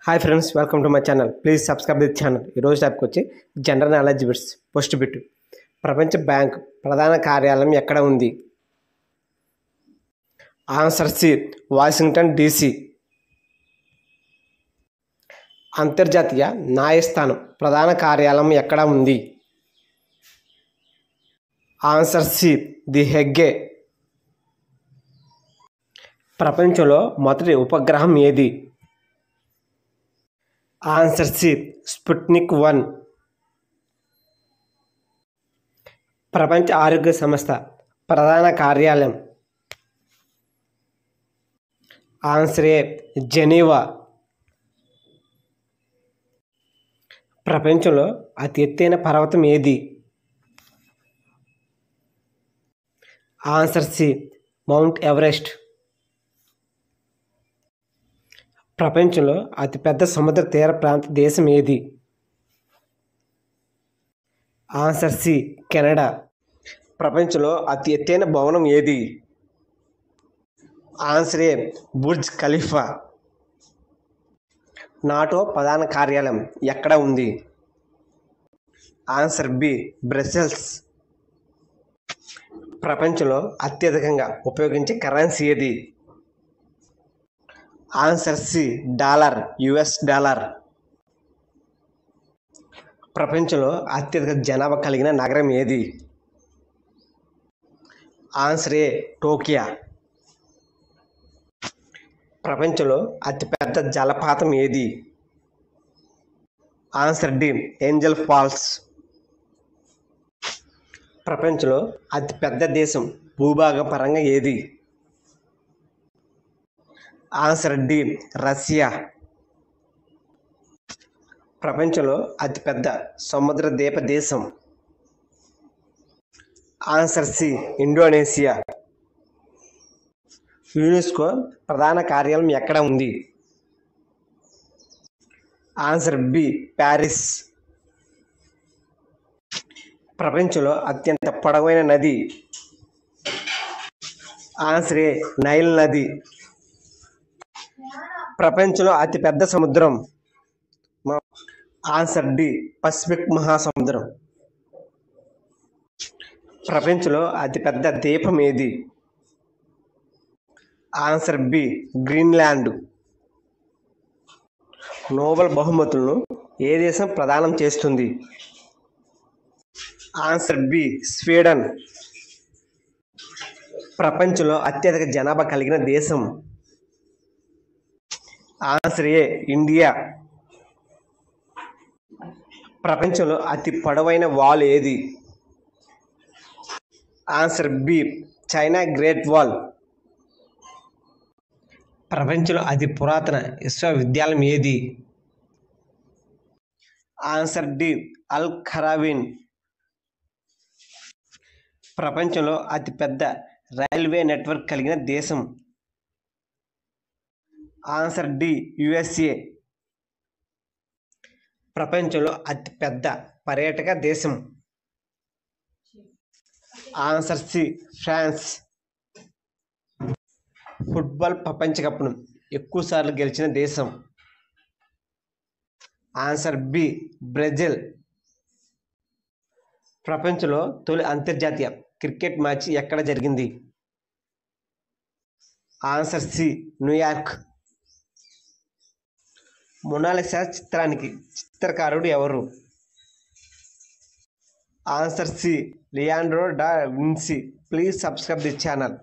Hi friends, welcome to my channel. Please subscribe the channel. ఈరోజు topic వచ్చి general knowledge bits. First bit, ప్రపంచ bank ప్రధాన కార్యాలయం ఎక్కడ ఉంది? Answer C, Washington DC. అంతర్జాతీయ న్యాయస్థానం ప్రధాన కార్యాలయం ఎక్కడ ఉంది? Answer C, the Hague. ప్రపంచంలో మొదటి ఉపగ్రహం ఏది? Answer C, Sputnik 1. ప్రపంచ ఆరోగ్య సంస్థ ప్రధాన కార్యాలయం? Answer A, Geneva. ప్రపంచంలో అతి ఎత్తైన పర్వతం ఏది? Answer C, Mount Everest. ప్రపంచంలో అతిపెద్ద సముద్ర తీర ప్రాంత దేశం ఏది? Answer C, Canada. ప్రపంచంలో అతి ఎత్తైన భవనం ఏది? Answer A, Burj Khalifa. NATO ప్రధాన కార్యాలయం ఎక్కడ ఉంది? Answer B, Brussels. ప్రపంచంలో అత్యధికంగా ఉపయోగించే కరెన్సీ ఏది? Answer C, dollar, US dollar. ప్రపంచంలో అత్యధిక జనాభా కలిగిన నగరం ఏది? Answer A, Tokyo. ప్రపంచంలో అతిపెద్ద జలపాతం ఏది? Answer D, Angel Falls. ప్రపంచంలో అతిపెద్ద దేశం భూభాగ పరంగా ఏది? Answer D, Russia. ప్రపంచంలో అతిపెద్ద సముద్ర ద్వీప దేశం? Answer C, Indonesia. యునెస్కో ప్రధాన కార్యాలయం ఎక్కడ ఉంది? Answer B, Paris. ప్రపంచంలో అత్యంత పొడవైన నది? ఆన్సర్ ఏ, నైల్ నది. ప్రపంచంలో అతిపెద్ద సముద్రం? ఆన్సర్ డి, పసిఫిక్ మహాసముద్రం. ప్రపంచంలో అతిపెద్ద ద్వీపం ఏది? Answer B, Greenland. నోబెల్ బహుమతులను ఏ దేశం ప్రదానం చేస్తుంది? Answer B, Sweden. ప్రపంచంలో అత్యధిక జనాభా కలిగిన దేశం? Answer A, India. ప్రపంచంలో అతి పొడవైన వాల్ ఏది? Answer B, China great wall. ప్రపంచంలో అతి పురాతన విశ్వవిద్యాలయం ఏది? Answer D, Al Qarawiyyin. ప్రపంచంలో అతిపెద్ద రైల్వే నెట్వర్క్ కలిగిన దేశం? Answer D, USA. ప్రపంచంలో అతిపెద్ద పర్యాటక దేశం? Answer C, France. ఫుట్బాల్ ప్రపంచ కప్ను ఎక్కువసార్లు గెలిచిన దేశం? Answer B, Brazil. ప్రపంచంలో తొలి అంతర్జాతీయ క్రికెట్ మ్యాచ్ ఎక్కడ జరిగింది? Answer C, New York. మొనాలిసా చిత్రానికి చిత్రకారుడు ఎవరు? Answer C, Leonardo da Vinci. Please subscribe the channel.